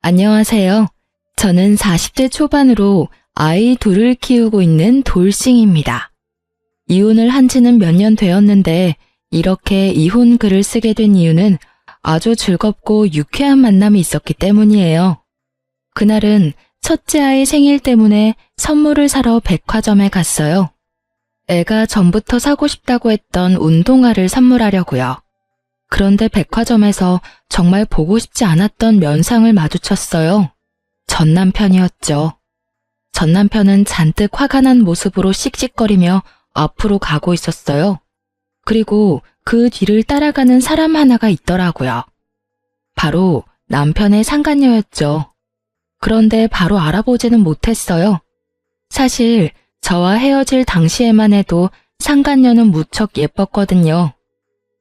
안녕하세요. 저는 40대 초반으로 아이 둘을 키우고 있는 돌싱입니다. 이혼을 한 지는 몇 년 되었는데 이렇게 이혼 글을 쓰게 된 이유는 아주 즐겁고 유쾌한 만남이 있었기 때문이에요. 그날은 첫째 아이 생일 때문에 선물을 사러 백화점에 갔어요. 애가 전부터 사고 싶다고 했던 운동화를 선물하려고요. 그런데 백화점에서 정말 보고 싶지 않았던 면상을 마주쳤어요. 전 남편이었죠. 전 남편은 잔뜩 화가 난 모습으로 씩씩거리며 앞으로 가고 있었어요. 그리고 그 뒤를 따라가는 사람 하나가 있더라고요. 바로 남편의 상간녀였죠. 그런데 바로 알아보지는 못했어요. 사실 저와 헤어질 당시에만 해도 상간녀는 무척 예뻤거든요.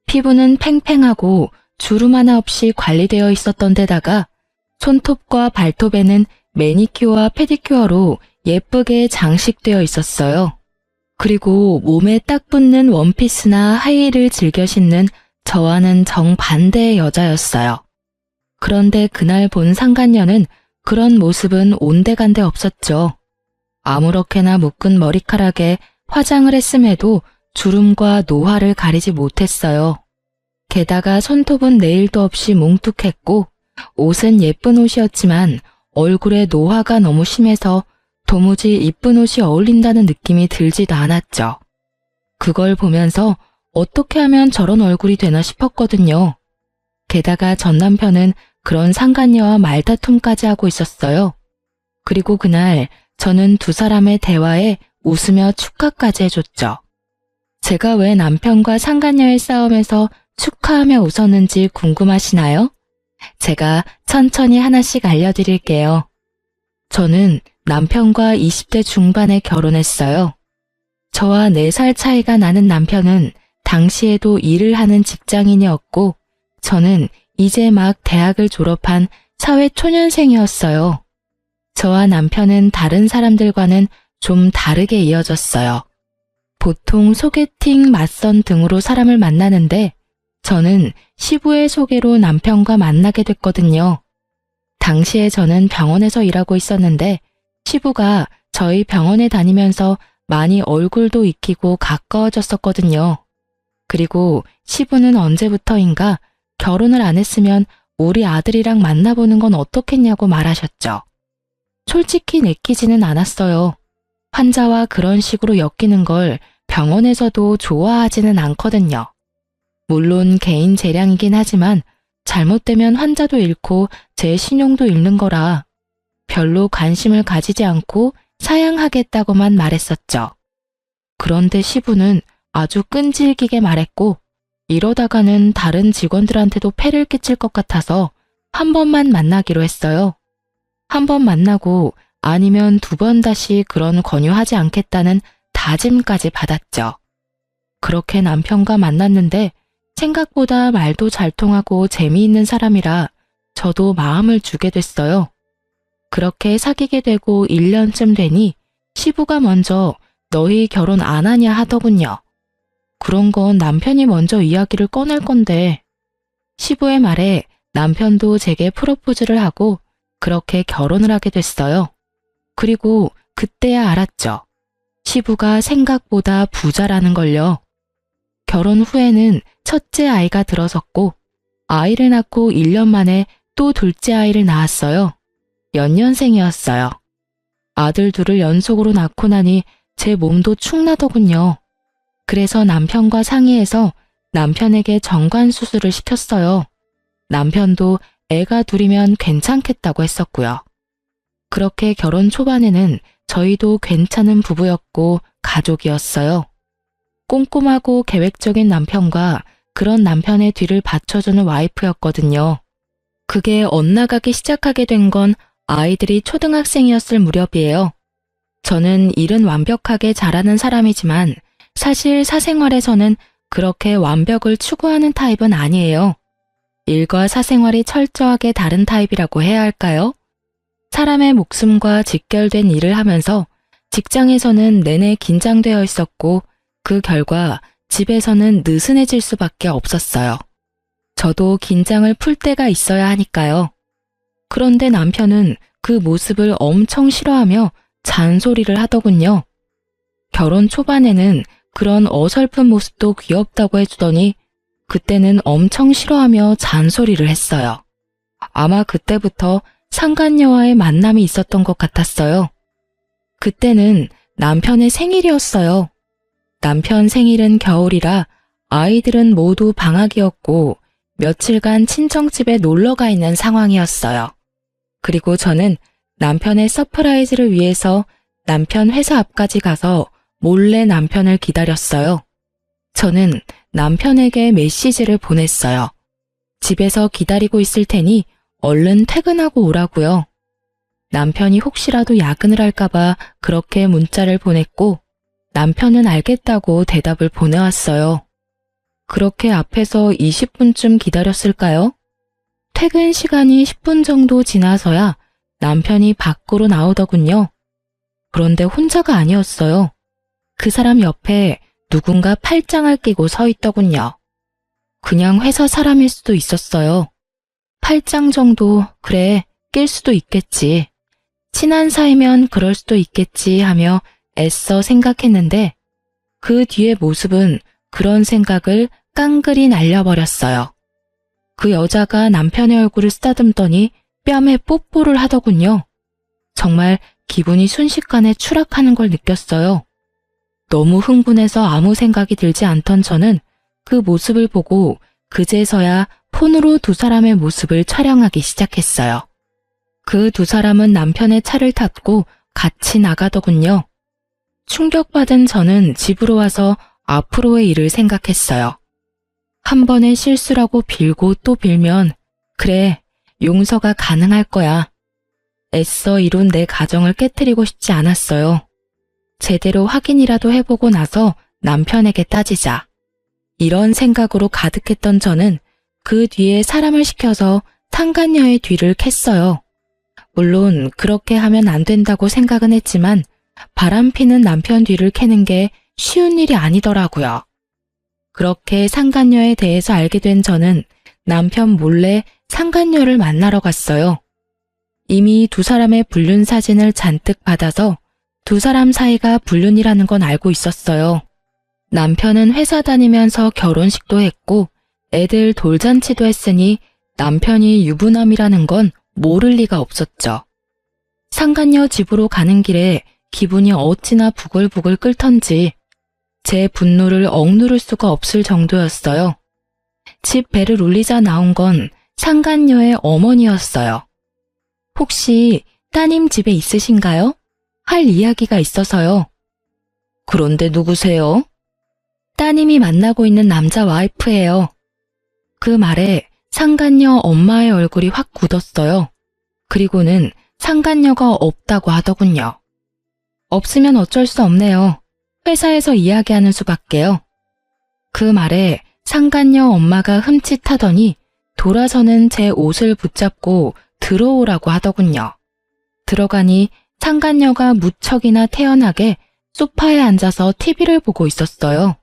피부는 팽팽하고 주름 하나 없이 관리되어 있었던 데다가 손톱과 발톱에는 매니큐어와 페디큐어로 예쁘게 장식되어 있었어요. 그리고 몸에 딱 붙는 원피스나 하이힐을 즐겨 신는 저와는 정반대의 여자였어요. 그런데 그날 본 상간녀는 그런 모습은 온데간데 없었죠. 아무렇게나 묶은 머리카락에 화장을 했음에도 주름과 노화를 가리지 못했어요. 게다가 손톱은 네일도 없이 뭉툭했고 옷은 예쁜 옷이었지만 얼굴에 노화가 너무 심해서 도무지 이쁜 옷이 어울린다는 느낌이 들지도 않았죠. 그걸 보면서 어떻게 하면 저런 얼굴이 되나 싶었거든요. 게다가 전 남편은 그런 상간녀와 말다툼까지 하고 있었어요. 그리고 그날 저는 두 사람의 대화에 웃으며 축하까지 해줬죠. 제가 왜 남편과 상간녀의 싸움에서 축하하며 웃었는지 궁금하시나요? 제가 천천히 하나씩 알려드릴게요. 저는 남편과 20대 중반에 결혼했어요. 저와 4살 차이가 나는 남편은 당시에도 일을 하는 직장인이었고 저는 이제 막 대학을 졸업한 사회초년생이었어요. 저와 남편은 다른 사람들과는 좀 다르게 이어졌어요. 보통 소개팅, 맞선 등으로 사람을 만나는데 저는 시부의 소개로 남편과 만나게 됐거든요. 당시에 저는 병원에서 일하고 있었는데 시부가 저희 병원에 다니면서 많이 얼굴도 익히고 가까워졌었거든요. 그리고 시부는 언제부터인가 결혼을 안 했으면 우리 아들이랑 만나보는 건 어떻겠냐고 말하셨죠. 솔직히 내키지는 않았어요. 환자와 그런 식으로 엮이는 걸 병원에서도 좋아하지는 않거든요. 물론 개인 재량이긴 하지만 잘못되면 환자도 잃고 제 신용도 잃는 거라 별로 관심을 가지지 않고 사양하겠다고만 말했었죠. 그런데 시부는 아주 끈질기게 말했고 이러다가는 다른 직원들한테도 폐를 끼칠 것 같아서 한 번만 만나기로 했어요. 한 번 만나고 아니면 2번 다시 그런 권유하지 않겠다는 다짐까지 받았죠. 그렇게 남편과 만났는데 생각보다 말도 잘 통하고 재미있는 사람이라 저도 마음을 주게 됐어요. 그렇게 사귀게 되고 1년쯤 되니 시부가 먼저 너희 결혼 안 하냐 하더군요. 그런 건 남편이 먼저 이야기를 꺼낼 건데 시부의 말에 남편도 제게 프로포즈를 하고 그렇게 결혼을 하게 됐어요. 그리고 그때야 알았죠. 시부가 생각보다 부자라는 걸요. 결혼 후에는 첫째 아이가 들어섰고 아이를 낳고 1년 만에 또 둘째 아이를 낳았어요. 연년생이었어요. 아들 둘을 연속으로 낳고 나니 제 몸도 축나더군요. 그래서 남편과 상의해서 남편에게 정관 수술을 시켰어요. 남편도 애가 둘이면 괜찮겠다고 했었고요. 그렇게 결혼 초반에는 저희도 괜찮은 부부였고 가족이었어요. 꼼꼼하고 계획적인 남편과 그런 남편의 뒤를 받쳐주는 와이프였거든요. 그게 엇나가기 시작하게 된 건 아이들이 초등학생이었을 무렵이에요. 저는 일은 완벽하게 잘하는 사람이지만 사실 사생활에서는 그렇게 완벽을 추구하는 타입은 아니에요. 일과 사생활이 철저하게 다른 타입이라고 해야 할까요? 사람의 목숨과 직결된 일을 하면서 직장에서는 내내 긴장되어 있었고 그 결과 집에서는 느슨해질 수밖에 없었어요. 저도 긴장을 풀 때가 있어야 하니까요. 그런데 남편은 그 모습을 엄청 싫어하며 잔소리를 하더군요. 결혼 초반에는 그런 어설픈 모습도 귀엽다고 해주더니 그때는 엄청 싫어하며 잔소리를 했어요. 아마 그때부터 상간녀와의 만남이 있었던 것 같았어요. 그때는 남편의 생일이었어요. 남편 생일은 겨울이라 아이들은 모두 방학이었고 며칠간 친정집에 놀러가 있는 상황이었어요. 그리고 저는 남편의 서프라이즈를 위해서 남편 회사 앞까지 가서 몰래 남편을 기다렸어요. 저는 남편에게 메시지를 보냈어요. 집에서 기다리고 있을 테니 얼른 퇴근하고 오라고요. 남편이 혹시라도 야근을 할까봐 그렇게 문자를 보냈고 남편은 알겠다고 대답을 보내왔어요. 그렇게 앞에서 20분쯤 기다렸을까요? 퇴근 시간이 10분 정도 지나서야 남편이 밖으로 나오더군요. 그런데 혼자가 아니었어요. 그 사람 옆에 누군가 팔짱을 끼고 서 있더군요. 그냥 회사 사람일 수도 있었어요. 팔짱 정도, 그래, 낄 수도 있겠지. 친한 사이면 그럴 수도 있겠지 하며 애써 생각했는데 그 뒤의 모습은 그런 생각을 깡그리 날려버렸어요. 그 여자가 남편의 얼굴을 쓰다듬더니 뺨에 뽀뽀를 하더군요. 정말 기분이 순식간에 추락하는 걸 느꼈어요. 너무 흥분해서 아무 생각이 들지 않던 저는 그 모습을 보고 그제서야 폰으로 두 사람의 모습을 촬영하기 시작했어요. 그 두 사람은 남편의 차를 탔고 같이 나가더군요. 충격받은 저는 집으로 와서 앞으로의 일을 생각했어요. 한 번의 실수라고 빌고 또 빌면 그래, 용서가 가능할 거야. 애써 이룬 내 가정을 깨트리고 싶지 않았어요. 제대로 확인이라도 해보고 나서 남편에게 따지자. 이런 생각으로 가득했던 저는 그 뒤에 사람을 시켜서 상간녀의 뒤를 캤어요. 물론 그렇게 하면 안 된다고 생각은 했지만 바람피는 남편 뒤를 캐는 게 쉬운 일이 아니더라고요. 그렇게 상간녀에 대해서 알게 된 저는 남편 몰래 상간녀를 만나러 갔어요. 이미 두 사람의 불륜 사진을 잔뜩 받아서 두 사람 사이가 불륜이라는 건 알고 있었어요. 남편은 회사 다니면서 결혼식도 했고 애들 돌잔치도 했으니 남편이 유부남이라는 건 모를 리가 없었죠. 상간녀 집으로 가는 길에 기분이 어찌나 부글부글 끓던지 제 분노를 억누를 수가 없을 정도였어요. 집 배를 울리자 나온 건 상간녀의 어머니였어요. 혹시 따님 집에 있으신가요? 할 이야기가 있어서요. 그런데 누구세요? 따님이 만나고 있는 남자 와이프예요. 그 말에 상간녀 엄마의 얼굴이 확 굳었어요. 그리고는 상간녀가 없다고 하더군요. 없으면 어쩔 수 없네요. 회사에서 이야기하는 수밖에요. 그 말에 상간녀 엄마가 흠칫하더니 돌아서는 제 옷을 붙잡고 들어오라고 하더군요. 들어가니 상간녀가 무척이나 태연하게 소파에 앉아서 TV를 보고 있었어요.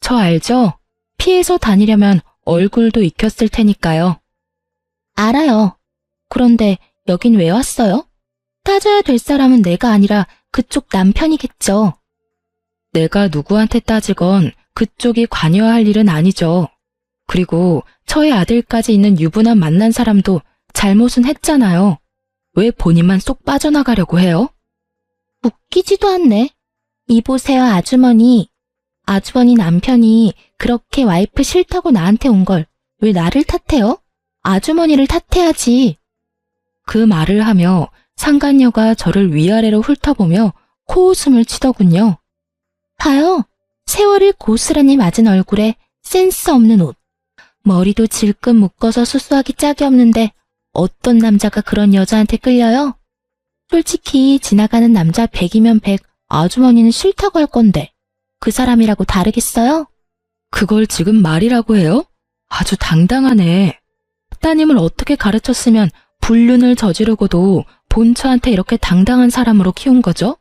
저 알죠? 피해서 다니려면 얼굴도 익혔을 테니까요. 알아요. 그런데 여긴 왜 왔어요? 따져야 될 사람은 내가 아니라 그쪽 남편이겠죠. 내가 누구한테 따지건 그쪽이 관여할 일은 아니죠. 그리고 저의 아들까지 있는 유부남 만난 사람도 잘못은 했잖아요. 왜 본인만 쏙 빠져나가려고 해요? 웃기지도 않네. 이보세요, 아주머니. 아주머니 남편이 그렇게 와이프 싫다고 나한테 온 걸 왜 나를 탓해요? 아주머니를 탓해야지. 그 말을 하며 상간녀가 저를 위아래로 훑어보며 코웃음을 치더군요. 봐요. 세월을 고스란히 맞은 얼굴에 센스 없는 옷. 머리도 질끈 묶어서 수수하기 짝이 없는데 어떤 남자가 그런 여자한테 끌려요? 솔직히 지나가는 남자 100이면 100, 아주머니는 싫다고 할 건데 그 사람이라고 다르겠어요? 그걸 지금 말이라고 해요? 아주 당당하네. 따님을 어떻게 가르쳤으면 불륜을 저지르고도 본처한테 이렇게 당당한 사람으로 키운 거죠?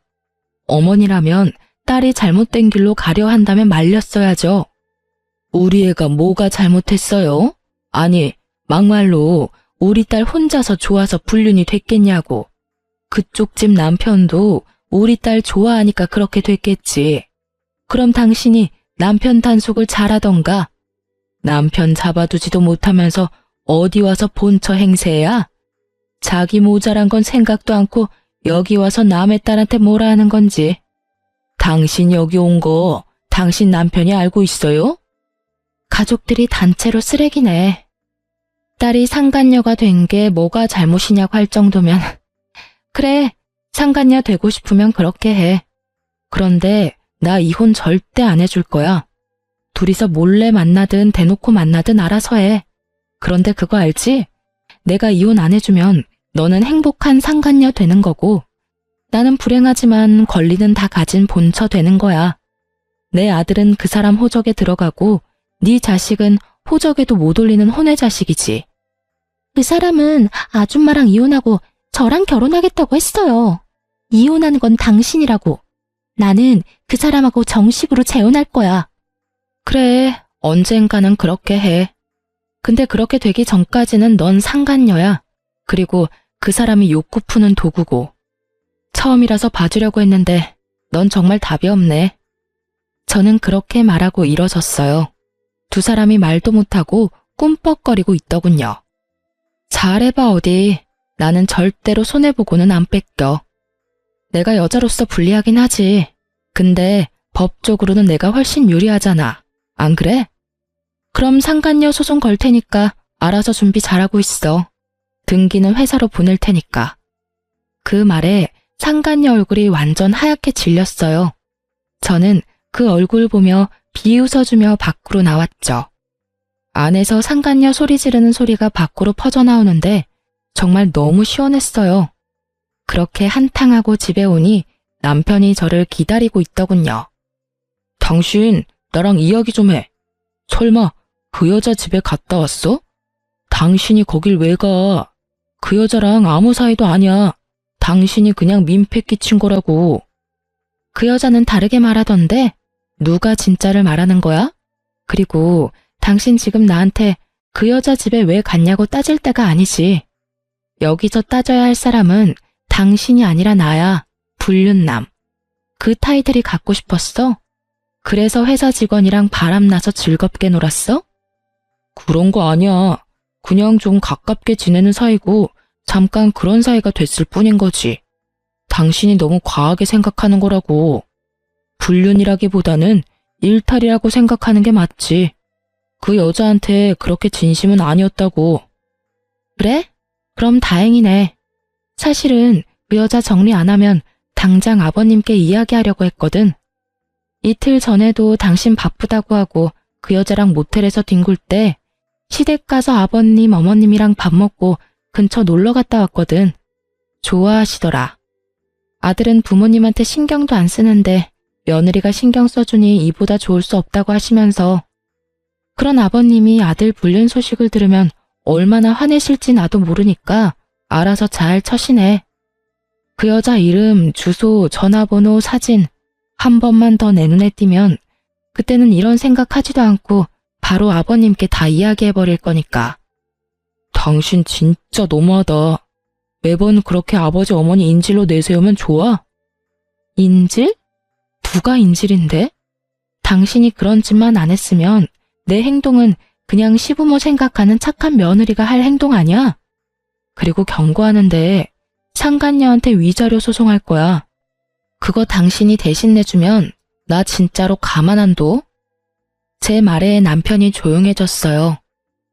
어머니라면 딸이 잘못된 길로 가려 한다면 말렸어야죠. 우리 애가 뭐가 잘못했어요? 아니, 막말로 우리 딸 혼자서 좋아서 불륜이 됐겠냐고. 그쪽 집 남편도 우리 딸 좋아하니까 그렇게 됐겠지. 그럼 당신이 남편 단속을 잘하던가. 남편 잡아두지도 못하면서 어디 와서 본처 행세야? 자기 모자란 건 생각도 않고 여기 와서 남의 딸한테 뭐라 하는 건지. 당신 여기 온 거 당신 남편이 알고 있어요? 가족들이 단체로 쓰레기네. 딸이 상간녀가 된 게 뭐가 잘못이냐고 할 정도면 그래, 상간녀 되고 싶으면 그렇게 해. 그런데 나 이혼 절대 안 해줄 거야. 둘이서 몰래 만나든 대놓고 만나든 알아서 해. 그런데 그거 알지? 내가 이혼 안 해주면 너는 행복한 상간녀 되는 거고 나는 불행하지만 권리는 다 가진 본처 되는 거야. 내 아들은 그 사람 호적에 들어가고 네 자식은 호적에도 못 올리는 혼외 자식이지. 그 사람은 아줌마랑 이혼하고 저랑 결혼하겠다고 했어요. 이혼하는 건 당신이라고. 나는 그 사람하고 정식으로 재혼할 거야. 그래, 언젠가는 그렇게 해. 근데 그렇게 되기 전까지는 넌 상간녀야. 그리고 그 사람이 욕구 푸는 도구고. 처음이라서 봐주려고 했는데 넌 정말 답이 없네. 저는 그렇게 말하고 일어섰어요. 두 사람이 말도 못하고 꿈뻑거리고 있더군요. 잘해봐 어디. 나는 절대로 손해보고는 안 뺏겨. 내가 여자로서 불리하긴 하지. 근데 법적으로는 내가 훨씬 유리하잖아. 안 그래? 그럼 상간녀 소송 걸 테니까 알아서 준비 잘하고 있어. 등기는 회사로 보낼 테니까. 그 말에 상간녀 얼굴이 완전 하얗게 질렸어요. 저는 그 얼굴 보며 비웃어주며 밖으로 나왔죠. 안에서 상간녀 소리 지르는 소리가 밖으로 퍼져나오는데 정말 너무 시원했어요. 그렇게 한탕하고 집에 오니 남편이 저를 기다리고 있더군요. 당신 나랑 이야기 좀 해. 설마 그 여자 집에 갔다 왔어? 당신이 거길 왜 가? 그 여자랑 아무 사이도 아니야. 당신이 그냥 민폐 끼친 거라고. 그 여자는 다르게 말하던데 누가 진짜를 말하는 거야? 그리고 당신 지금 나한테 그 여자 집에 왜 갔냐고 따질 때가 아니지. 여기서 따져야 할 사람은 당신이 아니라 나야. 불륜남. 그 타이틀이 갖고 싶었어? 그래서 회사 직원이랑 바람나서 즐겁게 놀았어? 그런 거 아니야. 그냥 좀 가깝게 지내는 사이고 잠깐 그런 사이가 됐을 뿐인 거지. 당신이 너무 과하게 생각하는 거라고. 불륜이라기보다는 일탈이라고 생각하는 게 맞지. 그 여자한테 그렇게 진심은 아니었다고. 그래? 그럼 다행이네. 사실은 그 여자 정리 안 하면 당장 아버님께 이야기하려고 했거든. 이틀 전에도 당신 바쁘다고 하고 그 여자랑 모텔에서 뒹굴 때 시댁 가서 아버님, 어머님이랑 밥 먹고 근처 놀러 갔다 왔거든. 좋아하시더라. 아들은 부모님한테 신경도 안 쓰는데 며느리가 신경 써주니 이보다 좋을 수 없다고 하시면서 그런 아버님이 아들 불륜 소식을 들으면 얼마나 화내실지 나도 모르니까 알아서 잘 처시네. 그 여자 이름, 주소, 전화번호, 사진 한 번만 더 내 눈에 띄면 그때는 이런 생각하지도 않고 바로 아버님께 다 이야기해버릴 거니까. 당신 진짜 너무하다. 매번 그렇게 아버지 어머니 인질로 내세우면 좋아? 인질? 누가 인질인데? 당신이 그런 짓만 안 했으면 내 행동은 그냥 시부모 생각하는 착한 며느리가 할 행동 아니야? 그리고 경고하는데 상간녀한테 위자료 소송할 거야. 그거 당신이 대신 내주면 나 진짜로 가만 안 둬? 제 말에 남편이 조용해졌어요.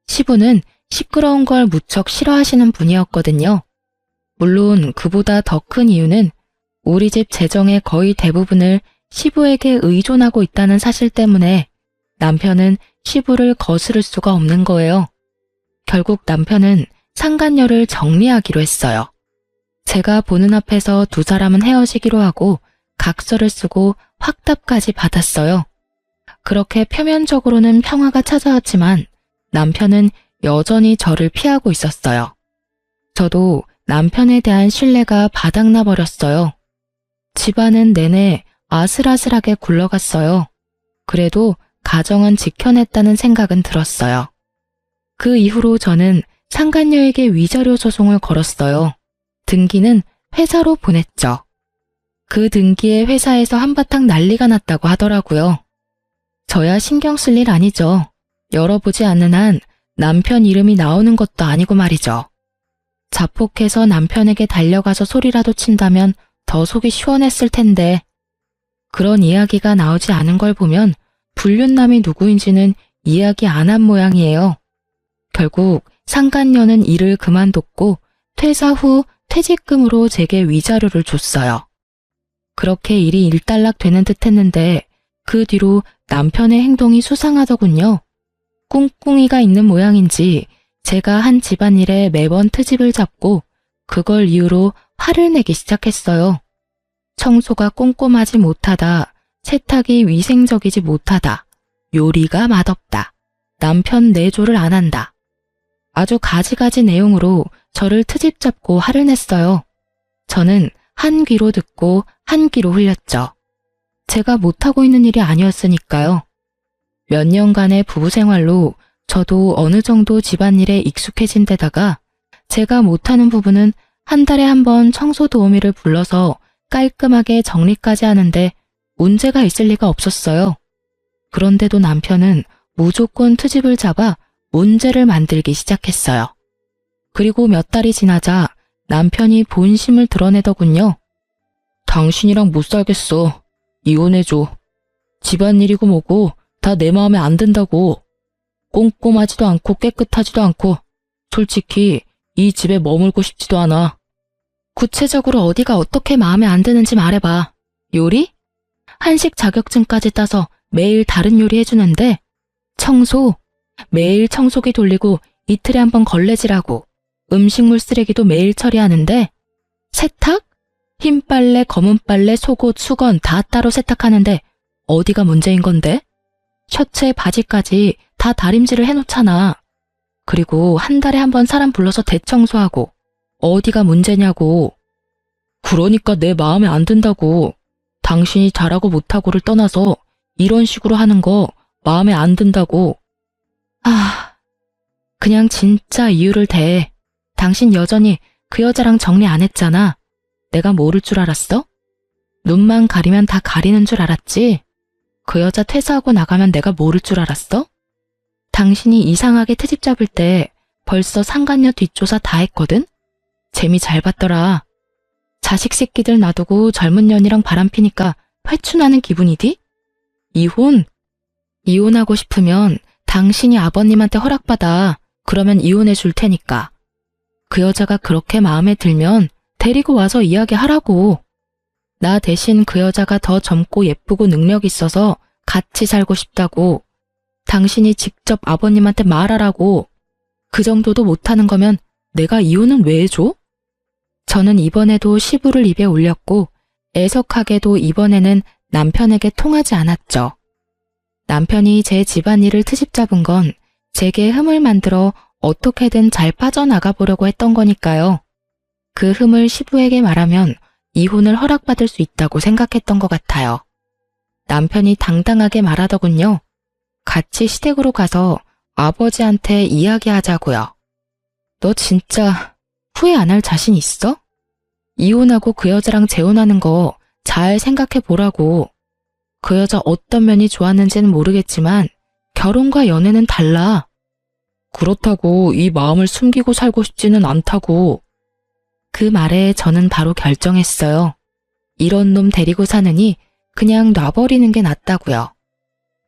시부는 시끄러운 걸 무척 싫어하시는 분이었거든요. 물론 그보다 더 큰 이유는 우리 집 재정의 거의 대부분을 시부에게 의존하고 있다는 사실 때문에 남편은 시부를 거스를 수가 없는 거예요. 결국 남편은 상간녀를 정리하기로 했어요. 제가 보는 앞에서 두 사람은 헤어지기로 하고 각서를 쓰고 확답까지 받았어요. 그렇게 표면적으로는 평화가 찾아왔지만 남편은 여전히 저를 피하고 있었어요. 저도 남편에 대한 신뢰가 바닥나 버렸어요. 집안은 내내 아슬아슬하게 굴러갔어요. 그래도 가정은 지켜냈다는 생각은 들었어요. 그 이후로 저는 상간녀에게 위자료 소송을 걸었어요. 등기는 회사로 보냈죠. 그 등기에 회사에서 한바탕 난리가 났다고 하더라고요. 저야 신경 쓸 일 아니죠. 열어보지 않는 한 남편 이름이 나오는 것도 아니고 말이죠. 자폭해서 남편에게 달려가서 소리라도 친다면 더 속이 시원했을 텐데 그런 이야기가 나오지 않은 걸 보면 불륜남이 누구인지는 이야기 안 한 모양이에요. 결국 상간녀는 일을 그만뒀고 퇴사 후 퇴직금으로 제게 위자료를 줬어요. 그렇게 일이 일단락되는 듯 했는데 그 뒤로 남편의 행동이 수상하더군요. 꿍꿍이가 있는 모양인지 제가 한 집안일에 매번 트집을 잡고 그걸 이유로 화를 내기 시작했어요. 청소가 꼼꼼하지 못하다, 세탁이 위생적이지 못하다, 요리가 맛없다, 남편 내조를 안 한다. 아주 가지가지 내용으로 저를 트집 잡고 화를 냈어요. 저는 한 귀로 듣고 한 귀로 흘렸죠. 제가 못하고 있는 일이 아니었으니까요. 몇 년간의 부부 생활로 저도 어느 정도 집안일에 익숙해진 데다가 제가 못하는 부분은 한 달에 한 번 청소 도우미를 불러서 깔끔하게 정리까지 하는데 문제가 있을 리가 없었어요. 그런데도 남편은 무조건 트집을 잡아 문제를 만들기 시작했어요. 그리고 몇 달이 지나자 남편이 본심을 드러내더군요. 당신이랑 못 살겠어. 이혼해줘. 집안일이고 뭐고 다 내 마음에 안 든다고. 꼼꼼하지도 않고 깨끗하지도 않고 솔직히 이 집에 머물고 싶지도 않아. 구체적으로 어디가 어떻게 마음에 안 드는지 말해봐. 요리? 한식 자격증까지 따서 매일 다른 요리 해주는데 청소? 매일 청소기 돌리고 이틀에 한 번 걸레질하고 음식물 쓰레기도 매일 처리하는데 세탁? 흰 빨래, 검은 빨래, 속옷, 수건 다 따로 세탁하는데 어디가 문제인 건데? 셔츠에 바지까지 다 다림질을 해놓잖아. 그리고 한 달에 한 번 사람 불러서 대청소하고 어디가 문제냐고. 그러니까 내 마음에 안 든다고. 당신이 잘하고 못하고를 떠나서 이런 식으로 하는 거 마음에 안 든다고. 그냥 진짜 이유를 대해. 당신 여전히 그 여자랑 정리 안 했잖아. 내가 모를 줄 알았어? 눈만 가리면 다 가리는 줄 알았지? 그 여자 퇴사하고 나가면 내가 모를 줄 알았어? 당신이 이상하게 트집 잡을 때 벌써 상간녀 뒷조사 다 했거든? 재미 잘 봤더라. 자식 새끼들 놔두고 젊은 년이랑 바람피니까 회춘하는 기분이디? 이혼? 이혼하고 싶으면 당신이 아버님한테 허락받아. 그러면 이혼해 줄 테니까. 그 여자가 그렇게 마음에 들면 데리고 와서 이야기하라고. 나 대신 그 여자가 더 젊고 예쁘고 능력 있어서 같이 살고 싶다고. 당신이 직접 아버님한테 말하라고. 그 정도도 못하는 거면 내가 이혼은 왜 해줘? 저는 이번에도 시부를 입에 올렸고 애석하게도 이번에는 남편에게 통하지 않았죠. 남편이 제 집안일을 트집 잡은 건 제게 흠을 만들어 어떻게든 잘 빠져나가 보려고 했던 거니까요. 그 흠을 시부에게 말하면 이혼을 허락받을 수 있다고 생각했던 것 같아요. 남편이 당당하게 말하더군요. 같이 시댁으로 가서 아버지한테 이야기하자고요. 너 진짜 후회 안 할 자신 있어? 이혼하고 그 여자랑 재혼하는 거 잘 생각해 보라고. 그 여자 어떤 면이 좋았는지는 모르겠지만 결혼과 연애는 달라. 그렇다고 이 마음을 숨기고 살고 싶지는 않다고. 그 말에 저는 바로 결정했어요. 이런 놈 데리고 사느니 그냥 놔버리는 게 낫다고요.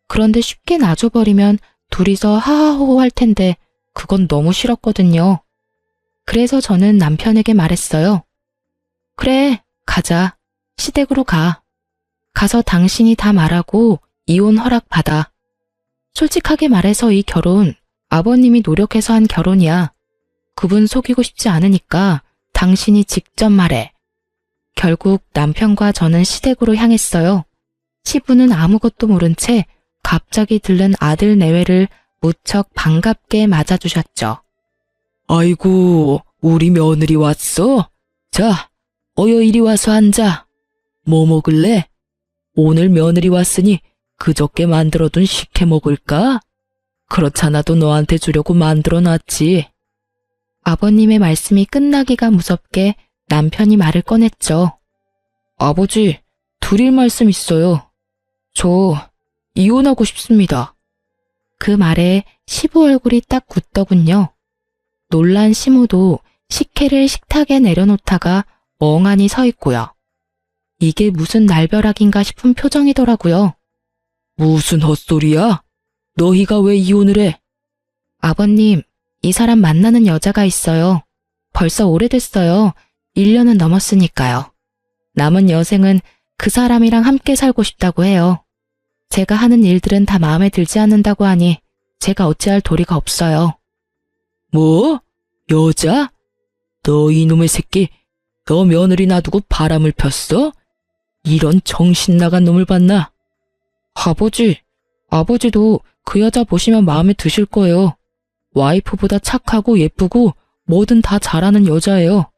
그런데 쉽게 놔줘버리면 둘이서 하하호호 할 텐데 그건 너무 싫었거든요. 그래서 저는 남편에게 말했어요. 그래, 가자. 시댁으로 가. 가서 당신이 다 말하고 이혼 허락 받아. 솔직하게 말해서 이 결혼 아버님이 노력해서 한 결혼이야. 그분 속이고 싶지 않으니까 당신이 직접 말해. 결국 남편과 저는 시댁으로 향했어요. 시부는 아무것도 모른 채 갑자기 들른 아들 내외를 무척 반갑게 맞아주셨죠. 아이고, 우리 며느리 왔어? 자, 어여 이리 와서 앉아. 뭐 먹을래? 오늘 며느리 왔으니 그저께 만들어둔 식혜 먹을까? 그렇잖아도 너한테 주려고 만들어놨지. 아버님의 말씀이 끝나기가 무섭게 남편이 말을 꺼냈죠. 아버지, 드릴 말씀 있어요. 저 이혼하고 싶습니다. 그 말에 시부 얼굴이 딱 굳더군요. 놀란 시모도 식혜를 식탁에 내려놓다가 멍하니 서 있고요. 이게 무슨 날벼락인가 싶은 표정이더라고요. 무슨 헛소리야? 너희가 왜 이혼을 해? 아버님, 이 사람 만나는 여자가 있어요. 벌써 오래됐어요. 1년은 넘었으니까요. 남은 여생은 그 사람이랑 함께 살고 싶다고 해요. 제가 하는 일들은 다 마음에 들지 않는다고 하니 제가 어찌할 도리가 없어요. 뭐? 여자? 너 이놈의 새끼, 너 며느리 놔두고 바람을 폈어? 이런 정신 나간 놈을 봤나? 아버지도 그 여자 보시면 마음에 드실 거예요. 와이프보다 착하고 예쁘고 뭐든 다 잘하는 여자예요.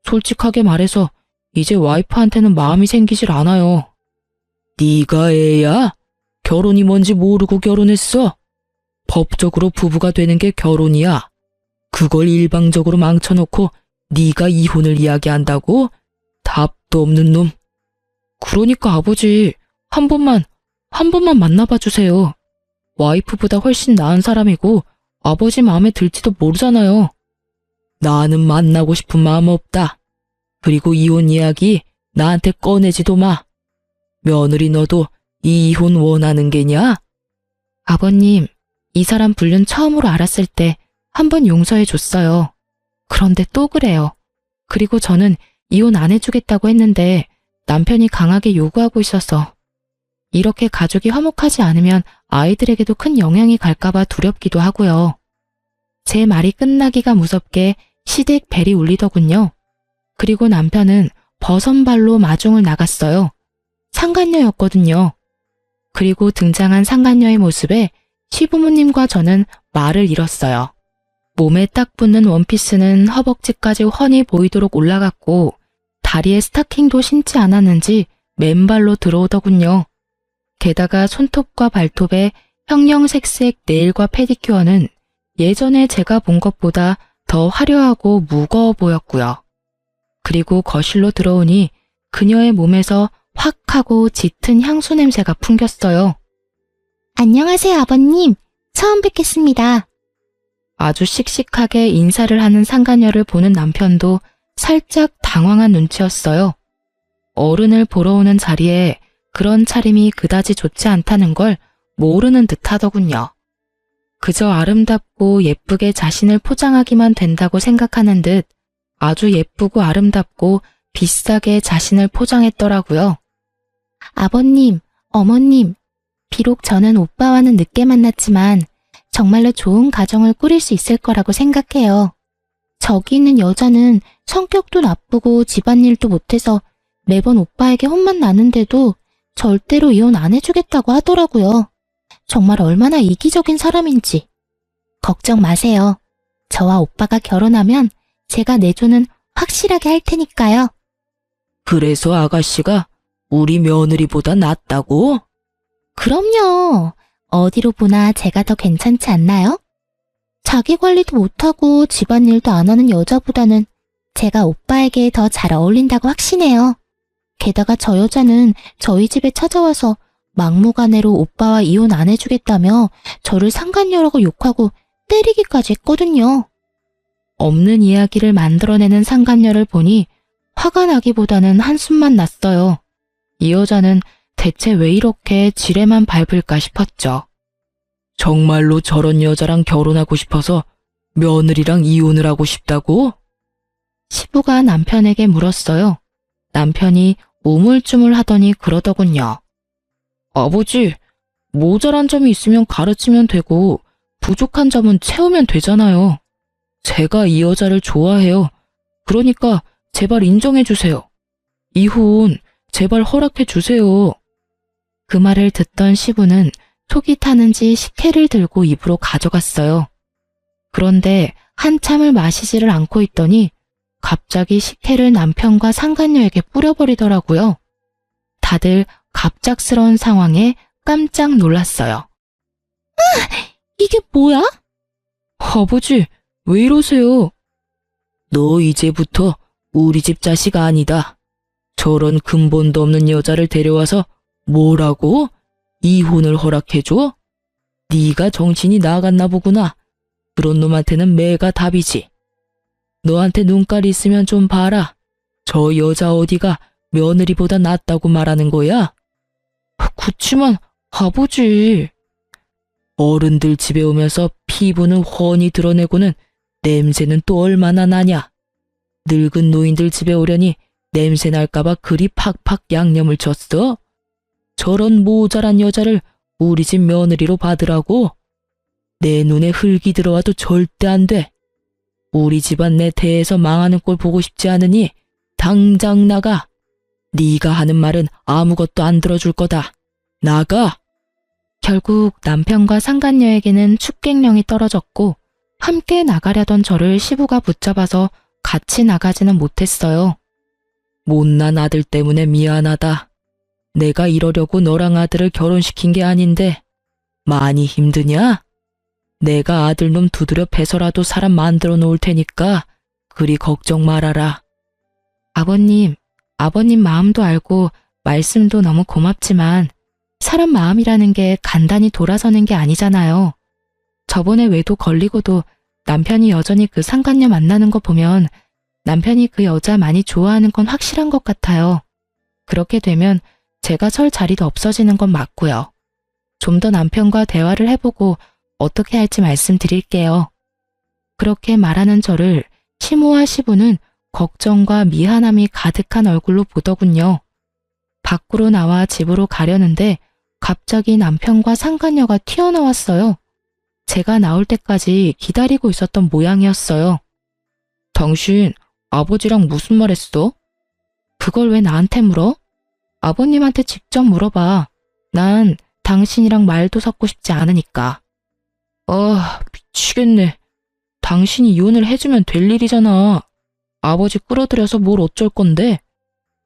솔직하게 말해서 이제 와이프한테는 마음이 생기질 않아요. 네가 애야? 결혼이 뭔지 모르고 결혼했어? 법적으로 부부가 되는 게 결혼이야. 그걸 일방적으로 망쳐놓고 네가 이혼을 이야기한다고? 답도 없는 놈. 그러니까 아버지, 한 번만 만나봐 주세요. 와이프보다 훨씬 나은 사람이고 아버지 마음에 들지도 모르잖아요. 나는 만나고 싶은 마음 없다. 그리고 이혼 이야기 나한테 꺼내지도 마. 며느리 너도 이 이혼 원하는 게냐? 아버님, 이 사람 불륜 처음으로 알았을 때 한 번 용서해 줬어요. 그런데 또 그래요. 그리고 저는 이혼 안 해주겠다고 했는데 남편이 강하게 요구하고 있어서 이렇게 가족이 화목하지 않으면 아이들에게도 큰 영향이 갈까봐 두렵기도 하고요. 제 말이 끝나기가 무섭게 시댁 벨이 울리더군요. 그리고 남편은 버선발로 마중을 나갔어요. 상간녀였거든요. 그리고 등장한 상간녀의 모습에 시부모님과 저는 말을 잃었어요. 몸에 딱 붙는 원피스는 허벅지까지 훤히 보이도록 올라갔고 다리에 스타킹도 신지 않았는지 맨발로 들어오더군요. 게다가 손톱과 발톱에 형형색색 네일과 페디큐어는 예전에 제가 본 것보다 더 화려하고 무거워 보였고요. 그리고 거실로 들어오니 그녀의 몸에서 확 하고 짙은 향수 냄새가 풍겼어요. 안녕하세요, 아버님. 처음 뵙겠습니다. 아주 씩씩하게 인사를 하는 상간녀를 보는 남편도 살짝 당황한 눈치였어요. 어른을 보러 오는 자리에 그런 차림이 그다지 좋지 않다는 걸 모르는 듯 하더군요. 그저 아름답고 예쁘게 자신을 포장하기만 된다고 생각하는 듯 아주 예쁘고 아름답고 비싸게 자신을 포장했더라고요. 아버님, 어머님, 비록 저는 오빠와는 늦게 만났지만 정말로 좋은 가정을 꾸릴 수 있을 거라고 생각해요. 저기 있는 여자는 성격도 나쁘고 집안일도 못해서 매번 오빠에게 혼만 나는데도 절대로 이혼 안 해주겠다고 하더라고요. 정말 얼마나 이기적인 사람인지. 걱정 마세요. 저와 오빠가 결혼하면 제가 내조는 확실하게 할 테니까요. 그래서 아가씨가 우리 며느리보다 낫다고? 그럼요. 어디로 보나 제가 더 괜찮지 않나요? 자기 관리도 못하고 집안일도 안 하는 여자보다는 제가 오빠에게 더 잘 어울린다고 확신해요. 게다가 저 여자는 저희 집에 찾아와서 막무가내로 오빠와 이혼 안 해주겠다며 저를 상간녀라고 욕하고 때리기까지 했거든요. 없는 이야기를 만들어내는 상간녀를 보니 화가 나기보다는 한숨만 났어요. 이 여자는 대체 왜 이렇게 지레만 밟을까 싶었죠. 정말로 저런 여자랑 결혼하고 싶어서 며느리랑 이혼을 하고 싶다고? 시부가 남편에게 물었어요. 남편이 우물쭈물 하더니 그러더군요. 아버지, 모자란 점이 있으면 가르치면 되고 부족한 점은 채우면 되잖아요. 제가 이 여자를 좋아해요. 그러니까 제발 인정해 주세요. 이혼 제발 허락해 주세요. 그 말을 듣던 시부는 속이 타는지 식혜를 들고 입으로 가져갔어요. 그런데 한참을 마시지를 않고 있더니 갑자기 식혜를 남편과 상간녀에게 뿌려버리더라고요. 다들 갑작스러운 상황에 깜짝 놀랐어요. 이게 뭐야? 아버지, 왜 이러세요? 너 이제부터 우리 집 자식 아니다. 저런 근본도 없는 여자를 데려와서 뭐라고? 이혼을 허락해줘? 네가 정신이 나갔나 보구나. 그런 놈한테는 매가 답이지. 너한테 눈깔 있으면 좀 봐라. 저 여자 어디가 며느리보다 낫다고 말하는 거야? 그치만 아버지. 어른들 집에 오면서 피부는 훤히 드러내고는 냄새는 또 얼마나 나냐. 늙은 노인들 집에 오려니 냄새 날까봐 그리 팍팍 양념을 쳤어? 저런 모자란 여자를 우리 집 며느리로 받으라고? 내 눈에 흙이 들어와도 절대 안 돼. 우리 집안 내 대에서 망하는 꼴 보고 싶지 않으니 당장 나가. 네가 하는 말은 아무것도 안 들어줄 거다. 나가! 결국 남편과 상간녀에게는 축객령이 떨어졌고 함께 나가려던 저를 시부가 붙잡아서 같이 나가지는 못했어요. 못난 아들 때문에 미안하다. 내가 이러려고 너랑 아들을 결혼시킨 게 아닌데 많이 힘드냐? 내가 아들놈 두드려 패서라도 사람 만들어 놓을 테니까 그리 걱정 말아라. 아버님 마음도 알고 말씀도 너무 고맙지만 사람 마음이라는 게 간단히 돌아서는 게 아니잖아요. 저번에 외도 걸리고도 남편이 여전히 그 상간녀 만나는 거 보면 남편이 그 여자 많이 좋아하는 건 확실한 것 같아요. 그렇게 되면 제가 설 자리도 없어지는 건 맞고요. 좀 더 남편과 대화를 해보고 어떻게 할지 말씀드릴게요. 그렇게 말하는 저를 시모와 시부는 걱정과 미안함이 가득한 얼굴로 보더군요. 밖으로 나와 집으로 가려는데 갑자기 남편과 상간녀가 튀어나왔어요. 제가 나올 때까지 기다리고 있었던 모양이었어요. 당신 아버지랑 무슨 말 했어? 그걸 왜 나한테 물어? 아버님한테 직접 물어봐. 난 당신이랑 말도 섞고 싶지 않으니까. 미치겠네. 당신이 이혼을 해주면 될 일이잖아. 아버지 끌어들여서 뭘 어쩔 건데?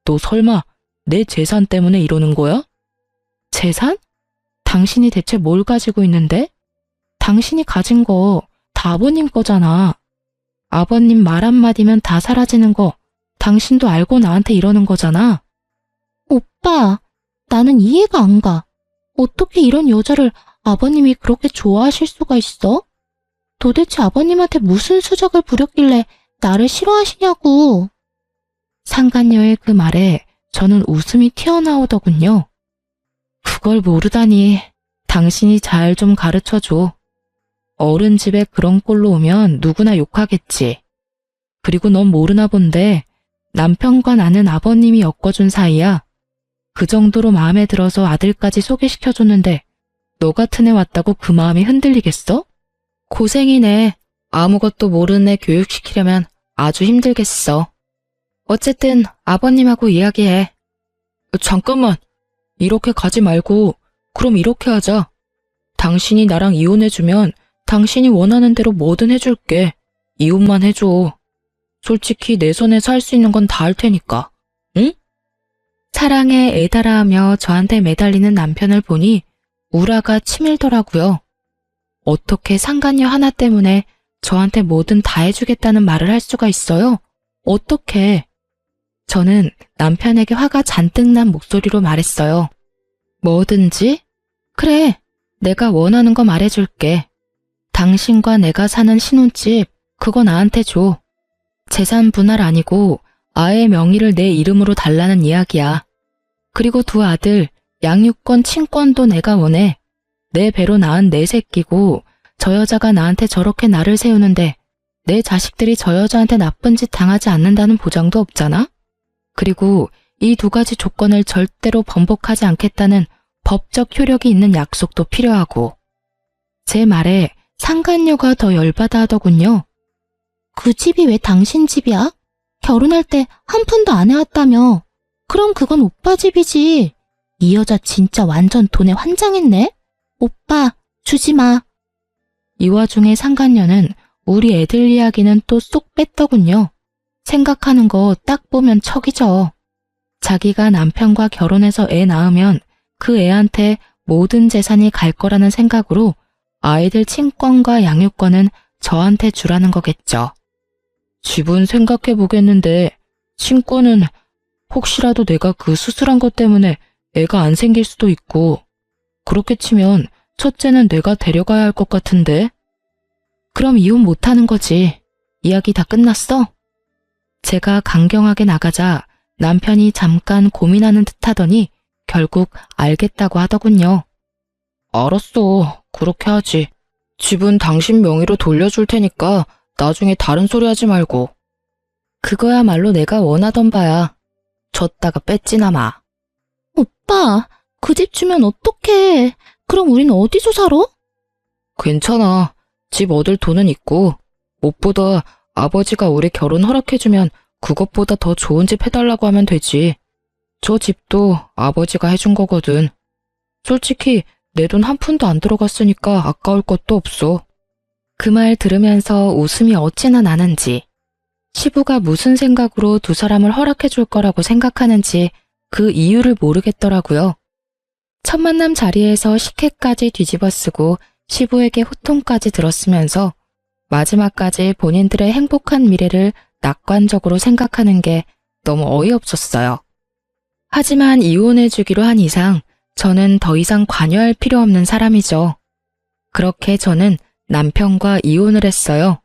너 설마 내 재산 때문에 이러는 거야? 재산? 당신이 대체 뭘 가지고 있는데? 당신이 가진 거 다 아버님 거잖아. 아버님 말 한마디면 다 사라지는 거 당신도 알고 나한테 이러는 거잖아. 오빠, 나는 이해가 안 가. 어떻게 이런 여자를 아버님이 그렇게 좋아하실 수가 있어? 도대체 아버님한테 무슨 수작을 부렸길래 나를 싫어하시냐고. 상간녀의 그 말에 저는 웃음이 튀어나오더군요. 그걸 모르다니. 당신이 잘 좀 가르쳐줘. 어른 집에 그런 꼴로 오면 누구나 욕하겠지. 그리고 넌 모르나 본데 남편과 나는 아버님이 엮어준 사이야. 그 정도로 마음에 들어서 아들까지 소개시켜줬는데 너 같은 애 왔다고 그 마음이 흔들리겠어? 고생이네. 아무것도 모르는 애 교육시키려면 아주 힘들겠어. 어쨌든 아버님하고 이야기해. 잠깐만. 이렇게 가지 말고 그럼 이렇게 하자. 당신이 나랑 이혼해주면 당신이 원하는 대로 뭐든 해줄게. 이혼만 해줘. 솔직히 내 손에 살 수 있는 건 다 할 테니까. 응? 사랑에 애달아하며 저한테 매달리는 남편을 보니 우라가 치밀더라고요. 어떻게 상간녀 하나 때문에 저한테 뭐든 다 해주겠다는 말을 할 수가 있어요? 어떻게? 저는 남편에게 화가 잔뜩 난 목소리로 말했어요. 뭐든지? 그래, 내가 원하는 거 말해줄게. 당신과 내가 사는 신혼집, 그거 나한테 줘. 재산 분할 아니고 아의 명의를 내 이름으로 달라는 이야기야. 그리고 두 아들, 양육권, 친권도 내가 원해. 내 배로 낳은 내 새끼고 저 여자가 나한테 저렇게 나를 세우는데 내 자식들이 저 여자한테 나쁜 짓 당하지 않는다는 보장도 없잖아? 그리고 이 두 가지 조건을 절대로 번복하지 않겠다는 법적 효력이 있는 약속도 필요하고. 제 말에 상간녀가 더 열받아 하더군요. 그 집이 왜 당신 집이야? 결혼할 때 한 푼도 안 해왔다며. 그럼 그건 오빠 집이지. 이 여자 진짜 완전 돈에 환장했네. 오빠, 주지 마. 이 와중에 상간녀는 우리 애들 이야기는 또 쏙 뺐더군요. 생각하는 거 딱 보면 척이죠. 자기가 남편과 결혼해서 애 낳으면 그 애한테 모든 재산이 갈 거라는 생각으로 아이들 친권과 양육권은 저한테 주라는 거겠죠. 집은 생각해 보겠는데 친권은 혹시라도 내가 그 수술한 것 때문에 애가 안 생길 수도 있고 그렇게 치면 첫째는 내가 데려가야 할 것 같은데. 그럼 이혼 못하는 거지. 이야기 다 끝났어? 제가 강경하게 나가자 남편이 잠깐 고민하는 듯 하더니 결국 알겠다고 하더군요. 알았어. 그렇게 하지. 집은 당신 명의로 돌려줄 테니까 나중에 다른 소리 하지 말고. 그거야말로 내가 원하던 바야. 줬다가 뺐지나 마. 오빠, 그 집 주면 어떡해. 그럼 우린 어디서 살아? 괜찮아. 집 얻을 돈은 있고 무엇보다 아버지가 우리 결혼 허락해주면 그것보다 더 좋은 집 해달라고 하면 되지. 저 집도 아버지가 해준 거거든. 솔직히 내 돈 한 푼도 안 들어갔으니까 아까울 것도 없어. 그 말 들으면서 웃음이 어찌나 나는지, 시부가 무슨 생각으로 두 사람을 허락해 줄 거라고 생각하는지 그 이유를 모르겠더라고요. 첫 만남 자리에서 식혜까지 뒤집어 쓰고 시부에게 호통까지 들었으면서 마지막까지 본인들의 행복한 미래를 낙관적으로 생각하는 게 너무 어이없었어요. 하지만 이혼해 주기로 한 이상 저는 더 이상 관여할 필요 없는 사람이죠. 그렇게 저는 남편과 이혼을 했어요.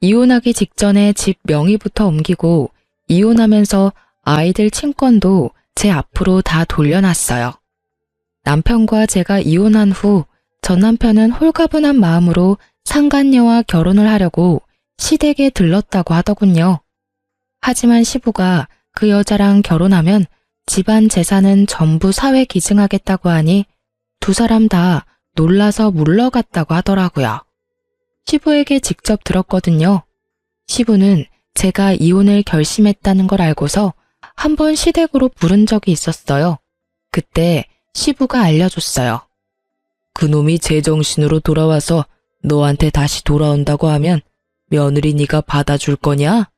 이혼하기 직전에 집 명의부터 옮기고 이혼하면서 아이들 친권도 제 앞으로 다 돌려놨어요. 남편과 제가 이혼한 후 전 남편은 홀가분한 마음으로 상간녀와 결혼을 하려고 시댁에 들렀다고 하더군요. 하지만 시부가 그 여자랑 결혼하면 집안 재산은 전부 사회 기증하겠다고 하니 두 사람 다 놀라서 물러갔다고 하더라고요. 시부에게 직접 들었거든요. 시부는 제가 이혼을 결심했다는 걸 알고서 한 번 시댁으로 부른 적이 있었어요. 그때 시부가 알려줬어요. 그놈이 제정신으로 돌아와서 너한테 다시 돌아온다고 하면 며느리 네가 받아줄 거냐?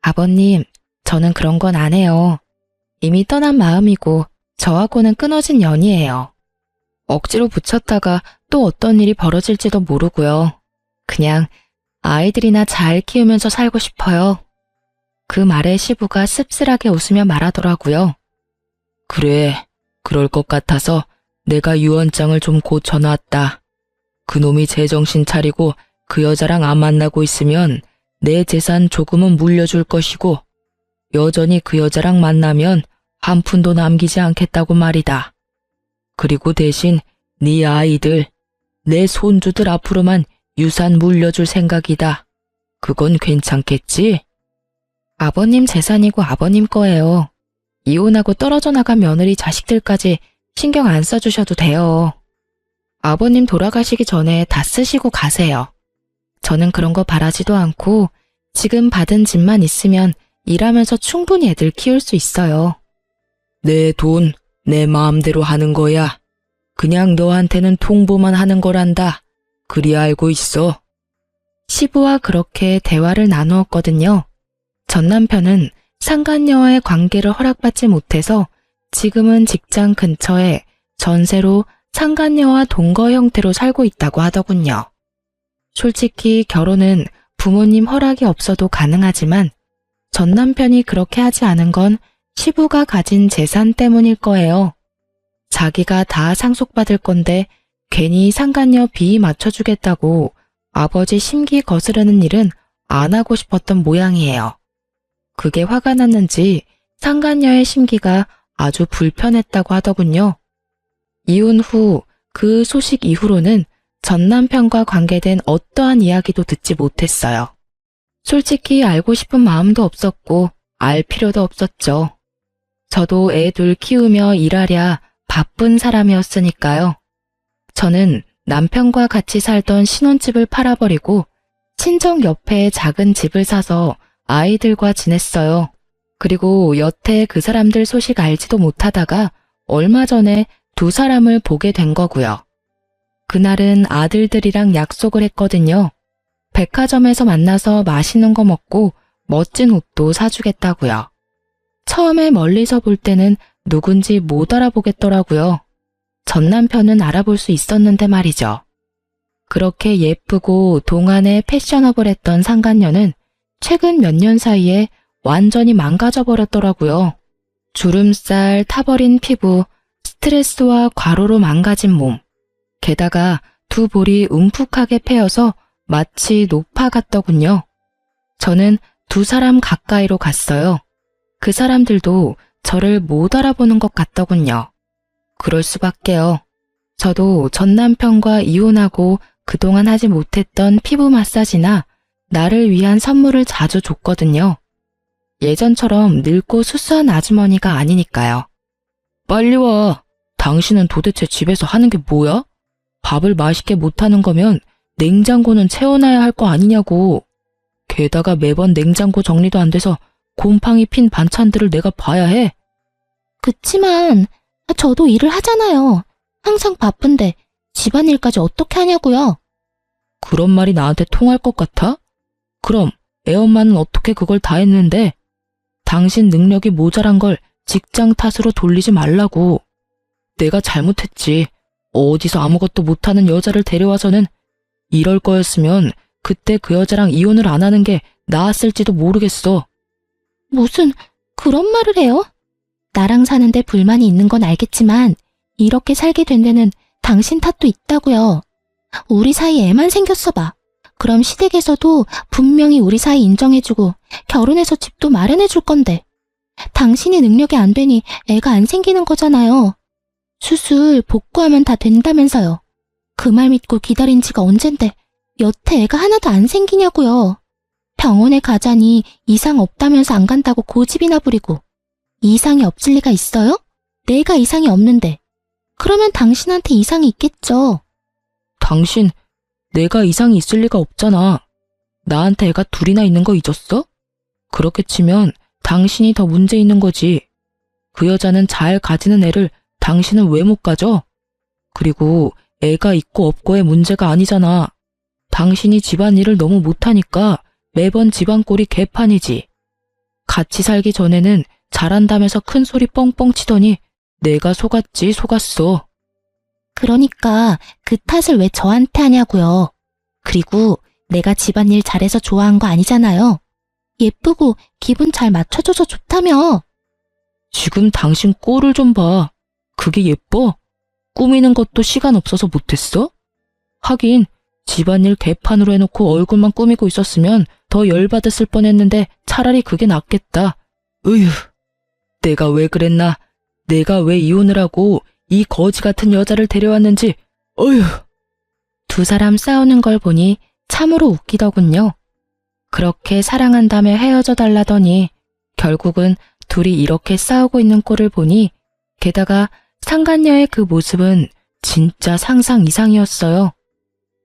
아버님, 저는 그런 건 안 해요. 이미 떠난 마음이고 저하고는 끊어진 연이에요. 억지로 붙였다가 또 어떤 일이 벌어질지도 모르고요. 그냥 아이들이나 잘 키우면서 살고 싶어요. 그 말에 시부가 씁쓸하게 웃으며 말하더라고요. 그래, 그럴 것 같아서 내가 유언장을 좀 고쳐놨다. 그놈이 제정신 차리고 그 여자랑 안 만나고 있으면 내 재산 조금은 물려줄 것이고 여전히 그 여자랑 만나면 한 푼도 남기지 않겠다고 말이다. 그리고 대신 네 아이들, 내 손주들 앞으로만 유산 물려줄 생각이다. 그건 괜찮겠지? 아버님 재산이고 아버님 거예요. 이혼하고 떨어져 나간 며느리 자식들까지 신경 안 써주셔도 돼요. 아버님 돌아가시기 전에 다 쓰시고 가세요. 저는 그런 거 바라지도 않고 지금 받은 집만 있으면 일하면서 충분히 애들 키울 수 있어요. 내 돈, 내 마음대로 하는 거야. 그냥 너한테는 통보만 하는 거란다. 그리 알고 있어. 시부와 그렇게 대화를 나누었거든요. 전 남편은 상간녀와의 관계를 허락받지 못해서 지금은 직장 근처에 전세로 상간녀와 동거 형태로 살고 있다고 하더군요. 솔직히 결혼은 부모님 허락이 없어도 가능하지만 전 남편이 그렇게 하지 않은 건 시부가 가진 재산 때문일 거예요. 자기가 다 상속받을 건데 괜히 상간녀 비위 맞춰주겠다고 아버지 심기 거스르는 일은 안 하고 싶었던 모양이에요. 그게 화가 났는지 상간녀의 심기가 아주 불편했다고 하더군요. 이혼 후 그 소식 이후로는 전 남편과 관계된 어떠한 이야기도 듣지 못했어요. 솔직히 알고 싶은 마음도 없었고 알 필요도 없었죠. 저도 애 둘 키우며 일하랴 바쁜 사람이었으니까요. 저는 남편과 같이 살던 신혼집을 팔아버리고 친정 옆에 작은 집을 사서 아이들과 지냈어요. 그리고 여태 그 사람들 소식 알지도 못하다가 얼마 전에 두 사람을 보게 된 거고요. 그날은 아들들이랑 약속을 했거든요. 백화점에서 만나서 맛있는 거 먹고 멋진 옷도 사주겠다고요. 처음에 멀리서 볼 때는 누군지 못 알아보겠더라고요. 전 남편은 알아볼 수 있었는데 말이죠. 그렇게 예쁘고 동안에 패셔너블했던 상간녀는 최근 몇 년 사이에 완전히 망가져 버렸더라고요. 주름살, 타버린 피부, 스트레스와 과로로 망가진 몸. 게다가 두 볼이 움푹하게 패여서 마치 노파 같더군요. 저는 두 사람 가까이로 갔어요. 그 사람들도 저를 못 알아보는 것 같더군요. 그럴 수밖에요. 저도 전 남편과 이혼하고 그동안 하지 못했던 피부 마사지나 나를 위한 선물을 자주 줬거든요. 예전처럼 늙고 수수한 아주머니가 아니니까요. 빨리 와. 당신은 도대체 집에서 하는 게 뭐야? 밥을 맛있게 못하는 거면 냉장고는 채워놔야 할 거 아니냐고. 게다가 매번 냉장고 정리도 안 돼서 곰팡이 핀 반찬들을 내가 봐야 해. 그치만 저도 일을 하잖아요. 항상 바쁜데 집안일까지 어떻게 하냐고요. 그런 말이 나한테 통할 것 같아? 그럼 애엄마는 어떻게 그걸 다 했는데? 당신 능력이 모자란 걸 직장 탓으로 돌리지 말라고. 내가 잘못했지. 어디서 아무것도 못하는 여자를 데려와서는 이럴 거였으면 그때 그 여자랑 이혼을 안 하는 게 나았을지도 모르겠어. 무슨 그런 말을 해요? 나랑 사는데 불만이 있는 건 알겠지만 이렇게 살게 된 데는 당신 탓도 있다고요. 우리 사이에 애만 생겼어 봐. 그럼 시댁에서도 분명히 우리 사이 인정해주고 결혼해서 집도 마련해줄 건데 당신이 능력이 안 되니 애가 안 생기는 거잖아요. 수술 복구하면 다 된다면서요. 그 말 믿고 기다린 지가 언젠데 여태 애가 하나도 안 생기냐고요. 병원에 가자니 이상 없다면서 안 간다고 고집이나 부리고. 이상이 없을 리가 있어요? 내가 이상이 없는데. 그러면 당신한테 이상이 있겠죠. 당신, 내가 이상이 있을 리가 없잖아. 나한테 애가 둘이나 있는 거 잊었어? 그렇게 치면 당신이 더 문제 있는 거지. 그 여자는 잘 가지는 애를 당신은 왜 못 가져? 그리고 애가 있고 없고의 문제가 아니잖아. 당신이 집안일을 너무 못하니까 매번 집안 꼴이 개판이지. 같이 살기 전에는 잘한다면서 큰 소리 뻥뻥 치더니 내가 속았어. 그러니까 그 탓을 왜 저한테 하냐고요. 그리고 내가 집안일 잘해서 좋아한 거 아니잖아요. 예쁘고 기분 잘 맞춰줘서 좋다며. 지금 당신 꼴을 좀 봐. 그게 예뻐? 꾸미는 것도 시간 없어서 못했어? 하긴 집안일 개판으로 해놓고 얼굴만 꾸미고 있었으면 더 열받았을 뻔했는데 차라리 그게 낫겠다. 으휴, 내가 왜 그랬나? 내가 왜 이혼을 하고 이 거지 같은 여자를 데려왔는지. 어휴. 두 사람 싸우는 걸 보니 참으로 웃기더군요. 그렇게 사랑한다며 헤어져 달라더니 결국은 둘이 이렇게 싸우고 있는 꼴을 보니 게다가 상간녀의 그 모습은 진짜 상상 이상이었어요.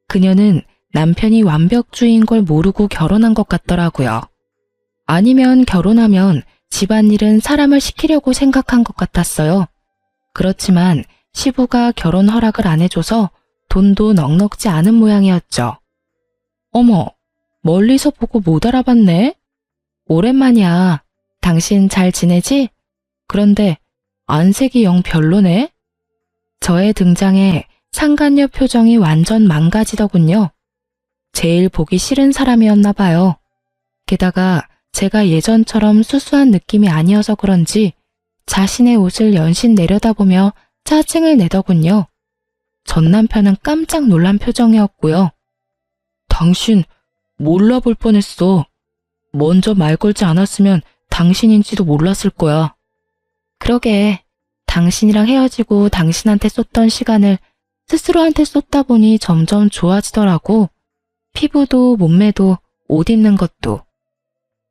그녀는 남편이 완벽주의인 걸 모르고 결혼한 것 같더라고요. 아니면 결혼하면 집안일은 사람을 시키려고 생각한 것 같았어요. 그렇지만 시부가 결혼 허락을 안 해줘서 돈도 넉넉지 않은 모양이었죠. 어머, 멀리서 보고 못 알아봤네? 오랜만이야. 당신 잘 지내지? 그런데 안색이 영 별로네? 저의 등장에 상간녀 표정이 완전 망가지더군요. 제일 보기 싫은 사람이었나 봐요. 게다가 제가 예전처럼 수수한 느낌이 아니어서 그런지 자신의 옷을 연신 내려다보며 짜증을 내더군요. 전 남편은 깜짝 놀란 표정이었고요. 당신 몰라볼 뻔했어. 먼저 말 걸지 않았으면 당신인지도 몰랐을 거야. 그러게, 당신이랑 헤어지고 당신한테 쏟던 시간을 스스로한테 쏟다 보니 점점 좋아지더라고. 피부도 몸매도 옷 입는 것도.